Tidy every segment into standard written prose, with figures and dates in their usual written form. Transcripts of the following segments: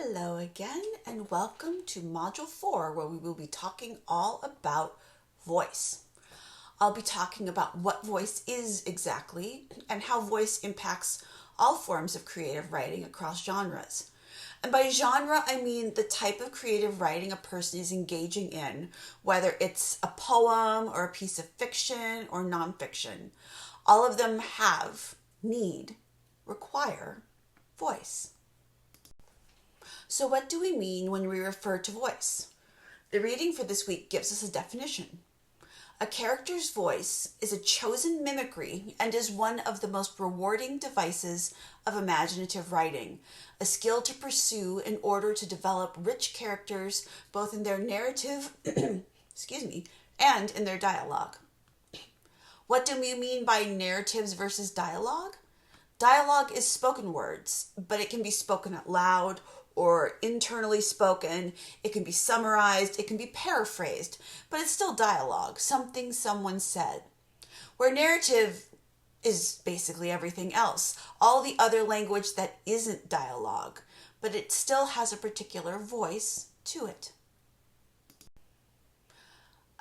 Hello again, and welcome to Module 4, where we will be talking all about voice. I'll be talking about what voice is exactly and how voice impacts all forms of creative writing across genres. And by genre, I mean the type of creative writing a person is engaging in, whether it's a poem or a piece of fiction or nonfiction. All of them require voice. So what do we mean when we refer to voice? The reading for this week gives us a definition. A character's voice is a chosen mimicry and is one of the most rewarding devices of imaginative writing, a skill to pursue in order to develop rich characters both in their narrative, and in their dialogue. What do we mean by narratives versus dialogue? Dialogue is spoken words, but it can be spoken out loud or internally spoken. It can be summarized, it can be paraphrased, but it's still dialogue, something someone said. Where narrative is basically everything else, all the other language that isn't dialogue, but it still has a particular voice to it.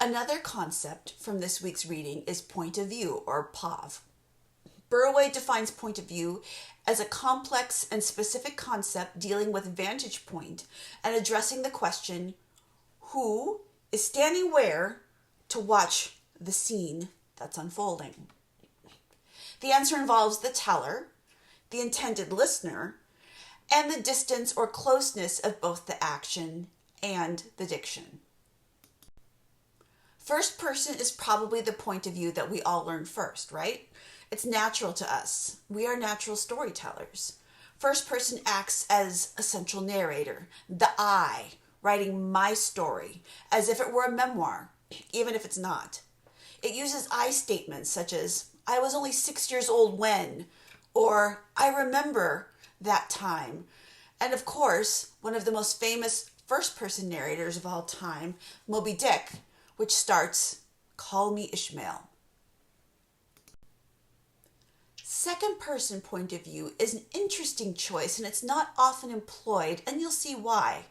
Another concept from this week's reading is point of view, or POV. Burroway defines point of view as a complex and specific concept dealing with vantage point and addressing the question, who is standing where to watch the scene that's unfolding? The answer involves the teller, the intended listener, and the distance or closeness of both the action and the diction. First person is probably the point of view that we all learn first, right? It's natural to us. We are natural storytellers. First person acts as a central narrator, the I, writing my story, as if it were a memoir, even if it's not. It uses I statements such as, I was only 6 years old when, or I remember that time. And of course, one of the most famous first person narrators of all time, Moby Dick, which starts, call me Ishmael. Second person point of view is an interesting choice, and it's not often employed, and you'll see why.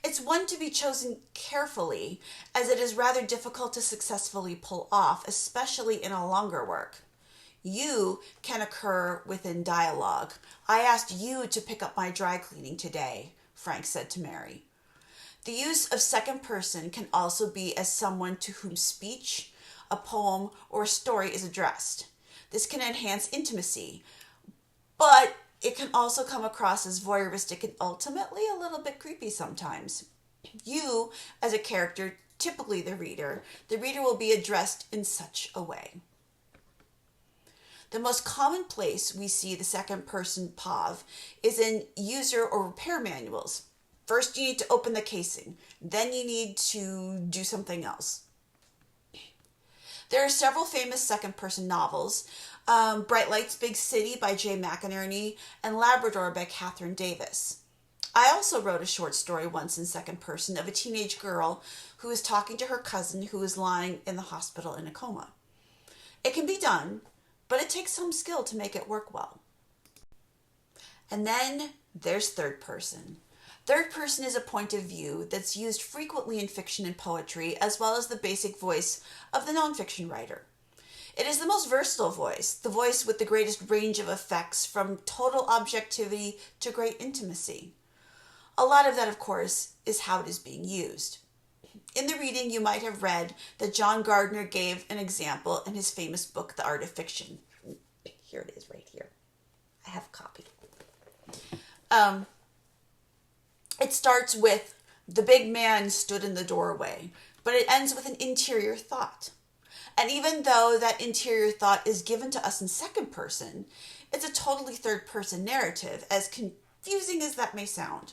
It's one to be chosen carefully, as it is rather difficult to successfully pull off, especially in a longer work. You can occur within dialogue. I asked you to pick up my dry cleaning today, Frank said to Mary. The use of second person can also be as someone to whom speech, a poem, or a story is addressed. This can enhance intimacy, but it can also come across as voyeuristic and ultimately a little bit creepy sometimes. You, as a character, typically the reader will be addressed in such a way. The most common place we see the second person POV is in user or repair manuals. First you need to open the casing, then you need to do something else. There are several famous second-person novels, Bright Lights, Big City by Jay McInerney and Labrador by Catherine Davis. I also wrote a short story once in second person of a teenage girl who is talking to her cousin who is lying in the hospital in a coma. It can be done, but it takes some skill to make it work well. And then there's third person. Third person is a point of view that's used frequently in fiction and poetry, as well as the basic voice of the nonfiction writer. It is the most versatile voice, the voice with the greatest range of effects, from total objectivity to great intimacy. A lot of that, of course, is how it is being used. In the reading, you might have read that John Gardner gave an example in his famous book, The Art of Fiction. Here it is right here. I have a copy. It starts with, the big man stood in the doorway, but it ends with an interior thought. And even though that interior thought is given to us in second person, it's a totally third person narrative, as confusing as that may sound.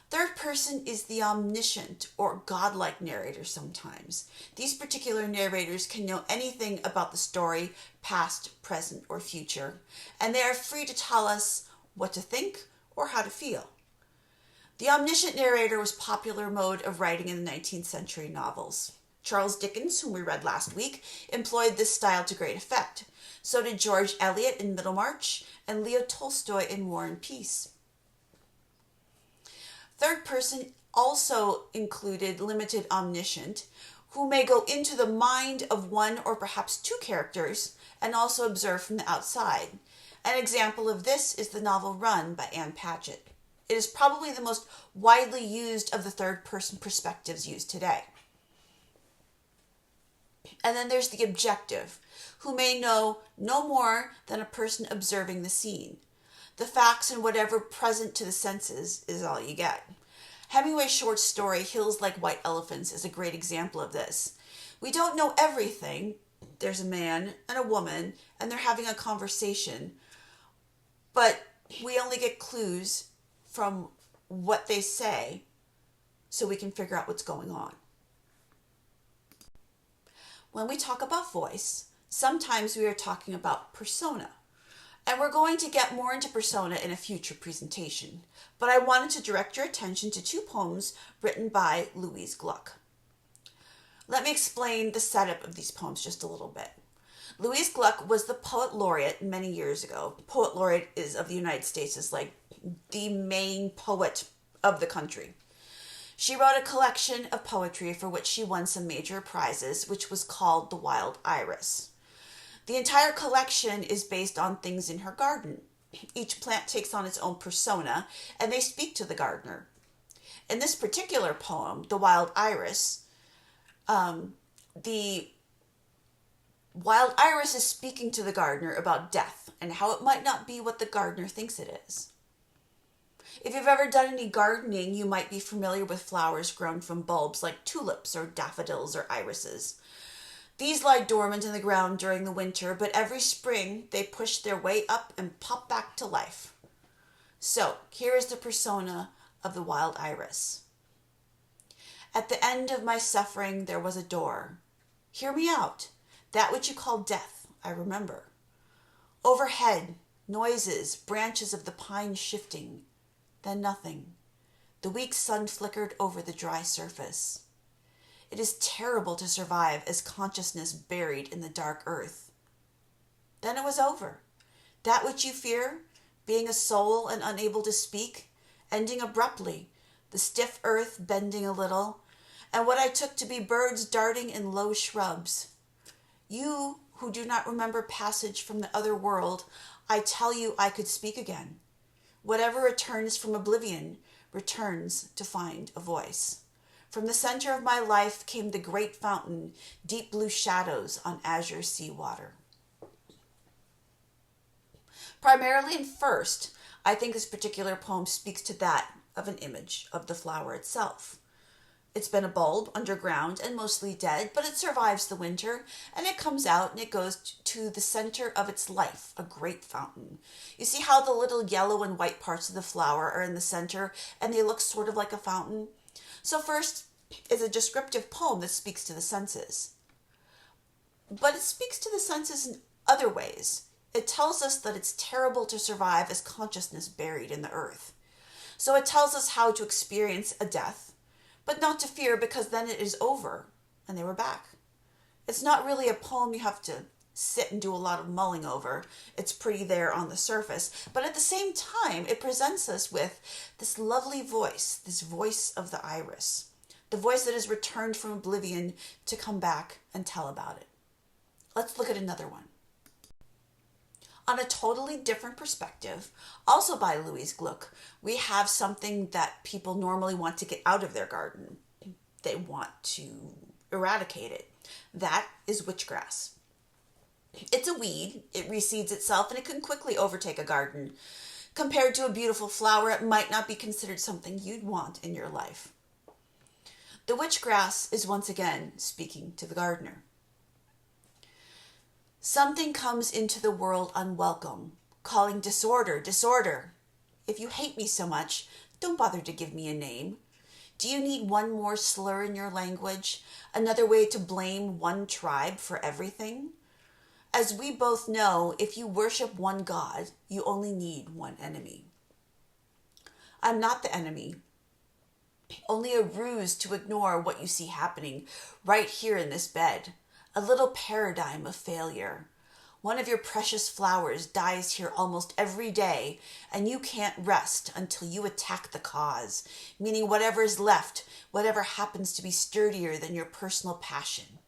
Third person is the omniscient or godlike narrator sometimes. These particular narrators can know anything about the story, past, present, or future, and they are free to tell us what to think or how to feel. The omniscient narrator was a popular mode of writing in the 19th century novels. Charles Dickens, whom we read last week, employed this style to great effect. So did George Eliot in Middlemarch and Leo Tolstoy in War and Peace. Third person also included limited omniscient, who may go into the mind of one or perhaps two characters and also observe from the outside. An example of this is the novel Run by Ann Patchett. It is probably the most widely used of the third person perspectives used today. And then there's the objective, who may know no more than a person observing the scene. The facts and whatever present to the senses is all you get. Hemingway's short story, Hills Like White Elephants, is a great example of this. We don't know everything. There's a man and a woman, and they're having a conversation. But we only get clues from what they say so we can figure out what's going on. When we talk about voice, sometimes we are talking about persona. And we're going to get more into persona in a future presentation. But I wanted to direct your attention to two poems written by Louise Gluck. Let me explain the setup of these poems just a little bit. Louise Gluck was the poet laureate many years ago. Poet laureate of the United States is like the main poet of the country. She wrote a collection of poetry for which she won some major prizes, which was called The Wild Iris. The entire collection is based on things in her garden. Each plant takes on its own persona, and they speak to the gardener. In this particular poem, The Wild Iris, the wild iris is speaking to the gardener about death and how it might not be what the gardener thinks it is. If you've ever done any gardening, you might be familiar with flowers grown from bulbs like tulips or daffodils or irises. These lie dormant in the ground during the winter, but every spring they push their way up and pop back to life. So, here is the persona of the wild iris. At the end of my suffering there was a door. Hear me out. That which you call death, I remember. Overhead, noises, branches of the pine shifting. Then nothing. The weak sun flickered over the dry surface. It is terrible to survive as consciousness buried in the dark earth. Then it was over. That which you fear, being a soul and unable to speak, ending abruptly, the stiff earth bending a little, and what I took to be birds darting in low shrubs. You who do not remember passage from the other world, I tell you I could speak again. Whatever returns from oblivion returns to find a voice. From the center of my life came the great fountain, deep blue shadows on azure sea water. Primarily and first, I think this particular poem speaks to that of an image of the flower itself. It's been a bulb underground and mostly dead, but it survives the winter, and it comes out and it goes to the center of its life, a great fountain. You see how the little yellow and white parts of the flower are in the center, and they look sort of like a fountain? So first is a descriptive poem that speaks to the senses. But it speaks to the senses in other ways. It tells us that it's terrible to survive as consciousness buried in the earth. So it tells us how to experience a death, but not to fear, because then it is over and they were back. It's not really a poem you have to sit and do a lot of mulling over. It's pretty there on the surface, but at the same time, it presents us with this lovely voice, this voice of the iris, the voice that has returned from oblivion to come back and tell about it. Let's look at another one. On a totally different perspective, also by Louise Gluck, we have something that people normally want to get out of their garden. They want to eradicate it. That is witchgrass. It's a weed, it reseeds itself, and it can quickly overtake a garden. Compared to a beautiful flower, it might not be considered something you'd want in your life. The witchgrass is once again speaking to the gardener. Something comes into the world unwelcome, calling disorder, disorder. If you hate me so much, don't bother to give me a name. Do you need one more slur in your language? Another way to blame one tribe for everything? As we both know, if you worship one God, you only need one enemy. I'm not the enemy, only a ruse to ignore what you see happening right here in this bed. A little paradigm of failure. One of your precious flowers dies here almost every day, and you can't rest until you attack the cause, meaning whatever is left, whatever happens to be sturdier than your personal passion.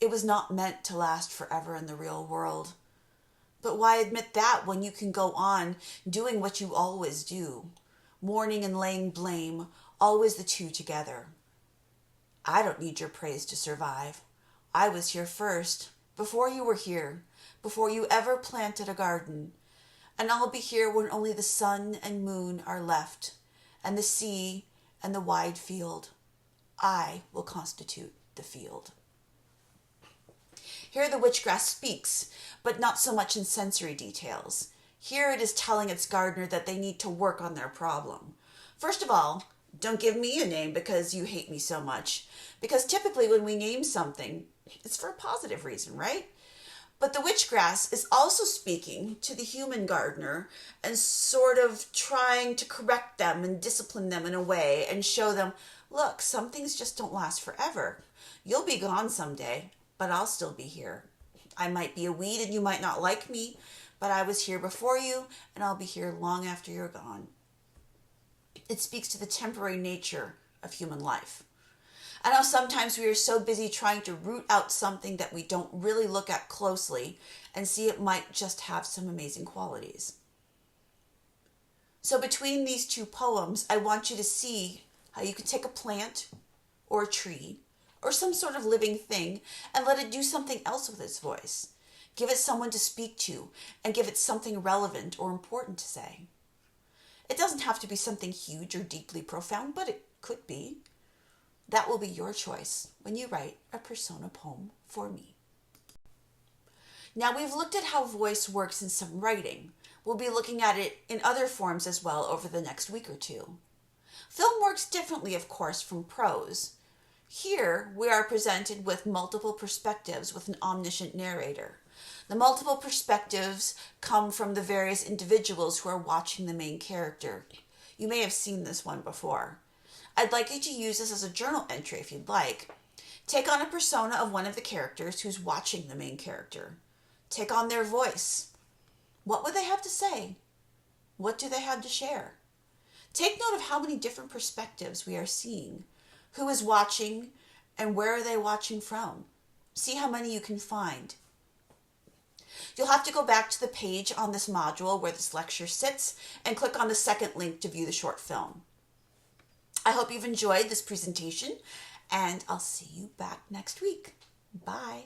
It was not meant to last forever in the real world. But why admit that when you can go on doing what you always do, mourning and laying blame, always the two together? I don't need your praise to survive. I was here first, before you were here, before you ever planted a garden. And I'll be here when only the sun and moon are left, and the sea and the wide field. I will constitute the field. Here the witchgrass speaks, but not so much in sensory details. Here it is telling its gardener that they need to work on their problem. First of all, don't give me a name because you hate me so much. Because typically when we name something, it's for a positive reason, right? But the witchgrass is also speaking to the human gardener and sort of trying to correct them and discipline them in a way and show them, look, some things just don't last forever. You'll be gone someday, but I'll still be here. I might be a weed and you might not like me, but I was here before you and I'll be here long after you're gone. It speaks to the temporary nature of human life. I know sometimes we are so busy trying to root out something that we don't really look at closely and see it might just have some amazing qualities. So between these two poems, I want you to see how you can take a plant or a tree or some sort of living thing and let it do something else with its voice. Give it someone to speak to and give it something relevant or important to say. It doesn't have to be something huge or deeply profound, but it could be. That will be your choice when you write a persona poem for me. Now we've looked at how voice works in some writing. We'll be looking at it in other forms as well over the next week or two. Film works differently, of course, from prose. Here we are presented with multiple perspectives with an omniscient narrator. The multiple perspectives come from the various individuals who are watching the main character. You may have seen this one before. I'd like you to use this as a journal entry if you'd like. Take on a persona of one of the characters who's watching the main character. Take on their voice. What would they have to say? What do they have to share? Take note of how many different perspectives we are seeing. Who is watching and where are they watching from? See how many you can find. You'll have to go back to the page on this module where this lecture sits and click on the second link to view the short film. I hope you've enjoyed this presentation, and I'll see you back next week. Bye.